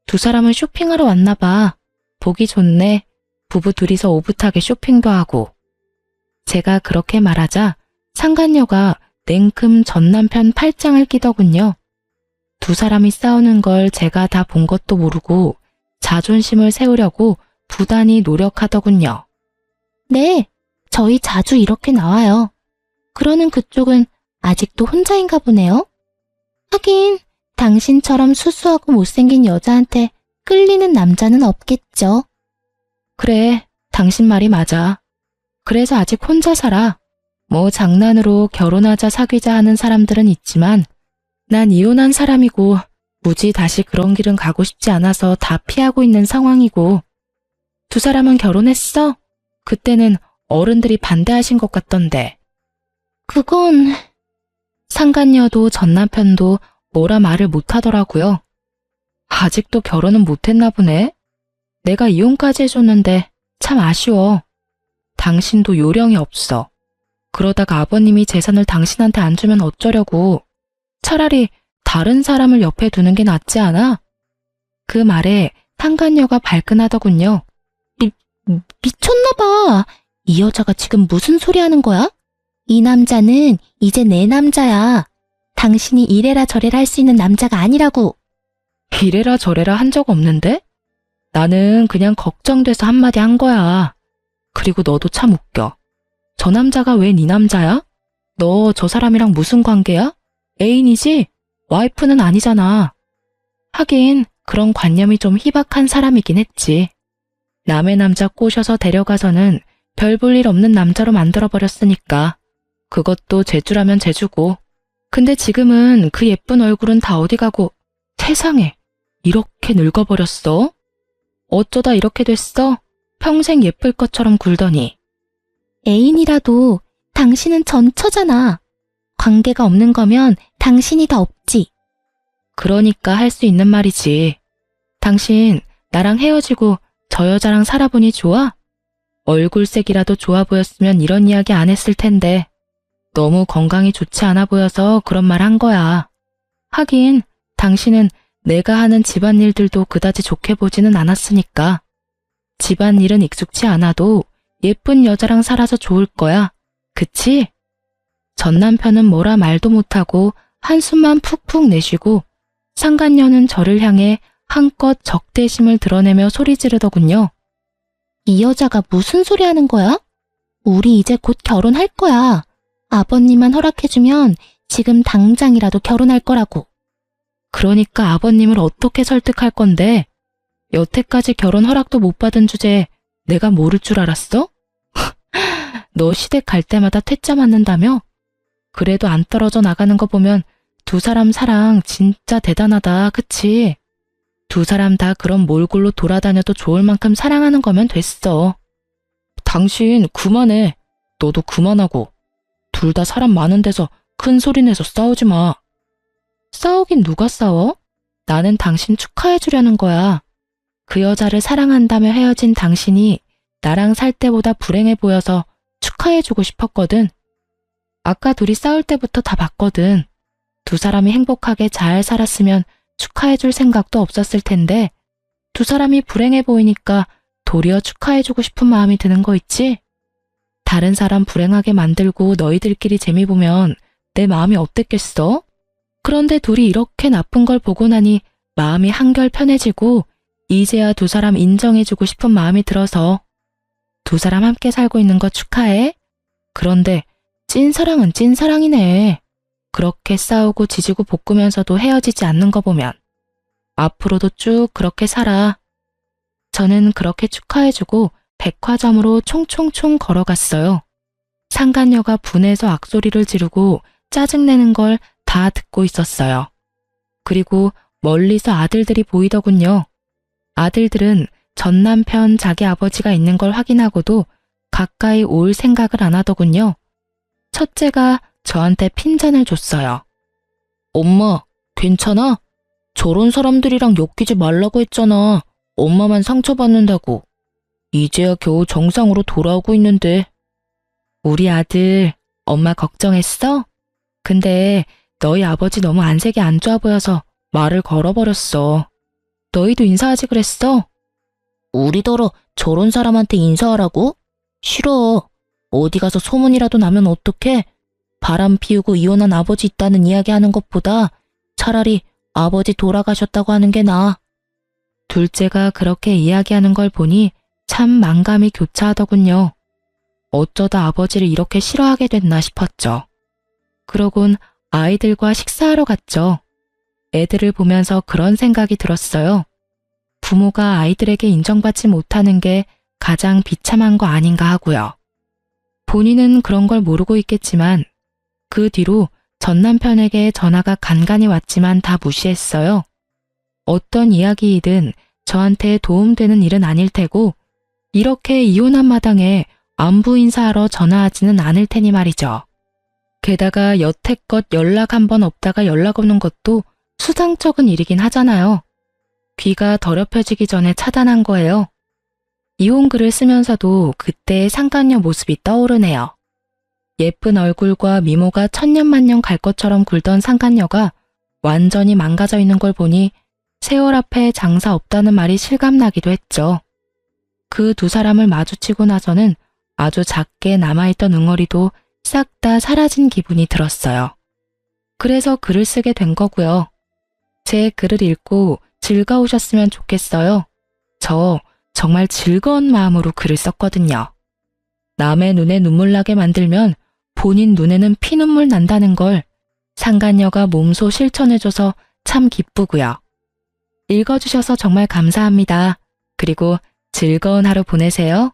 두 사람은 쇼핑하러 왔나 봐. 보기 좋네. 부부 둘이서 오붓하게 쇼핑도 하고. 제가 그렇게 말하자 상간녀가 냉큼 전 남편 팔짱을 끼더군요. 두 사람이 싸우는 걸 제가 다 본 것도 모르고 자존심을 세우려고 부단히 노력하더군요. 네, 저희 자주 이렇게 나와요. 그러는 그쪽은 아직도 혼자인가 보네요. 하긴 당신처럼 수수하고 못생긴 여자한테 끌리는 남자는 없겠죠. 그래, 당신 말이 맞아. 그래서 아직 혼자 살아. 뭐 장난으로 결혼하자 사귀자 하는 사람들은 있지만 난 이혼한 사람이고 굳이 다시 그런 길은 가고 싶지 않아서 다 피하고 있는 상황이고, 두 사람은 결혼했어? 그때는 어른들이 반대하신 것 같던데. 그건 상간녀도 전 남편도 뭐라 말을 못하더라고요. 아직도 결혼은 못했나 보네. 내가 이혼까지 해줬는데 참 아쉬워. 당신도 요령이 없어. 그러다가 아버님이 재산을 당신한테 안 주면 어쩌려고. 차라리 다른 사람을 옆에 두는 게 낫지 않아? 그 말에 상간녀가 발끈하더군요. 미쳤나봐. 이 여자가 지금 무슨 소리 하는 거야? 이 남자는 이제 내 남자야. 당신이 이래라 저래라 할 수 있는 남자가 아니라고. 이래라 저래라 한 적 없는데? 나는 그냥 걱정돼서 한마디 한 거야. 그리고 너도 참 웃겨. 저 남자가 왜 네 남자야? 너 저 사람이랑 무슨 관계야? 애인이지? 와이프는 아니잖아. 하긴 그런 관념이 좀 희박한 사람이긴 했지. 남의 남자 꼬셔서 데려가서는 별 볼 일 없는 남자로 만들어버렸으니까. 그것도 재주라면 재주고. 근데 지금은 그 예쁜 얼굴은 다 어디 가고, 세상에, 이렇게 늙어버렸어? 어쩌다 이렇게 됐어? 평생 예쁠 것처럼 굴더니. 애인이라도 당신은 전처잖아. 관계가 없는 거면 당신이 다 없지. 그러니까 할 수 있는 말이지. 당신 나랑 헤어지고 저 여자랑 살아보니 좋아? 얼굴색이라도 좋아 보였으면 이런 이야기 안 했을 텐데. 너무 건강이 좋지 않아 보여서 그런 말 한 거야. 하긴 당신은 내가 하는 집안일들도 그다지 좋게 보지는 않았으니까. 집안일은 익숙치 않아도 예쁜 여자랑 살아서 좋을 거야. 그치? 전 남편은 뭐라 말도 못하고 한숨만 푹푹 내쉬고 상간녀는 저를 향해 한껏 적대심을 드러내며 소리 지르더군요. 이 여자가 무슨 소리 하는 거야? 우리 이제 곧 결혼할 거야. 아버님만 허락해주면 지금 당장이라도 결혼할 거라고. 그러니까 아버님을 어떻게 설득할 건데? 여태까지 결혼 허락도 못 받은 주제에 내가 모를 줄 알았어? 너 시댁 갈 때마다 퇴짜 맞는다며? 그래도 안 떨어져 나가는 거 보면 두 사람 사랑 진짜 대단하다, 그치? 두 사람 다 그런 몰골로 돌아다녀도 좋을 만큼 사랑하는 거면 됐어. 당신 그만해. 너도 그만하고. 둘 다 사람 많은 데서 큰 소리 내서 싸우지 마. 싸우긴 누가 싸워? 나는 당신 축하해 주려는 거야. 그 여자를 사랑한다며 헤어진 당신이 나랑 살 때보다 불행해 보여서 축하해 주고 싶었거든. 아까 둘이 싸울 때부터 다 봤거든. 두 사람이 행복하게 잘 살았으면 축하해 줄 생각도 없었을 텐데 두 사람이 불행해 보이니까 도리어 축하해 주고 싶은 마음이 드는 거 있지? 다른 사람 불행하게 만들고 너희들끼리 재미 보면 내 마음이 어땠겠어? 그런데 둘이 이렇게 나쁜 걸 보고 나니 마음이 한결 편해지고 이제야 두 사람 인정해주고 싶은 마음이 들어서 두 사람 함께 살고 있는 거 축하해. 그런데 찐사랑은 찐사랑이네. 그렇게 싸우고 지지고 볶으면서도 헤어지지 않는 거 보면 앞으로도 쭉 그렇게 살아. 저는 그렇게 축하해주고 백화점으로 총총총 걸어갔어요. 상간녀가 분해서 악소리를 지르고 짜증내는 걸 다 듣고 있었어요. 그리고 멀리서 아들들이 보이더군요. 아들들은 전 남편 자기 아버지가 있는 걸 확인하고도 가까이 올 생각을 안 하더군요. 첫째가 저한테 핀잔을 줬어요. 엄마, 괜찮아? 저런 사람들이랑 엮이지 말라고 했잖아. 엄마만 상처받는다고. 이제야 겨우 정상으로 돌아오고 있는데. 우리 아들, 엄마 걱정했어? 근데 너희 아버지 너무 안색이 안 좋아 보여서 말을 걸어버렸어. 너희도 인사하지 그랬어? 우리더러 저런 사람한테 인사하라고? 싫어. 어디 가서 소문이라도 나면 어떡해? 바람 피우고 이혼한 아버지 있다는 이야기 하는 것보다 차라리 아버지 돌아가셨다고 하는 게 나아. 둘째가 그렇게 이야기하는 걸 보니 참 만감이 교차하더군요. 어쩌다 아버지를 이렇게 싫어하게 됐나 싶었죠. 그러곤 아이들과 식사하러 갔죠. 애들을 보면서 그런 생각이 들었어요. 부모가 아이들에게 인정받지 못하는 게 가장 비참한 거 아닌가 하고요. 본인은 그런 걸 모르고 있겠지만 그 뒤로 전 남편에게 전화가 간간히 왔지만 다 무시했어요. 어떤 이야기이든 저한테 도움되는 일은 아닐 테고 이렇게 이혼한 마당에 안부 인사하러 전화하지는 않을 테니 말이죠. 게다가 여태껏 연락 한 번 없다가 연락 오는 것도 수상쩍은 일이긴 하잖아요. 귀가 더럽혀지기 전에 차단한 거예요. 이혼 글을 쓰면서도 그때의 상간녀 모습이 떠오르네요. 예쁜 얼굴과 미모가 천년만년 갈 것처럼 굴던 상간녀가 완전히 망가져 있는 걸 보니 세월 앞에 장사 없다는 말이 실감나기도 했죠. 그 두 사람을 마주치고 나서는 아주 작게 남아있던 응어리도 싹 다 사라진 기분이 들었어요. 그래서 글을 쓰게 된 거고요. 제 글을 읽고 즐거우셨으면 좋겠어요. 저 정말 즐거운 마음으로 글을 썼거든요. 남의 눈에 눈물 나게 만들면 본인 눈에는 피눈물 난다는 걸 상간녀가 몸소 실천해줘서 참 기쁘고요. 읽어주셔서 정말 감사합니다. 그리고 즐거운 하루 보내세요.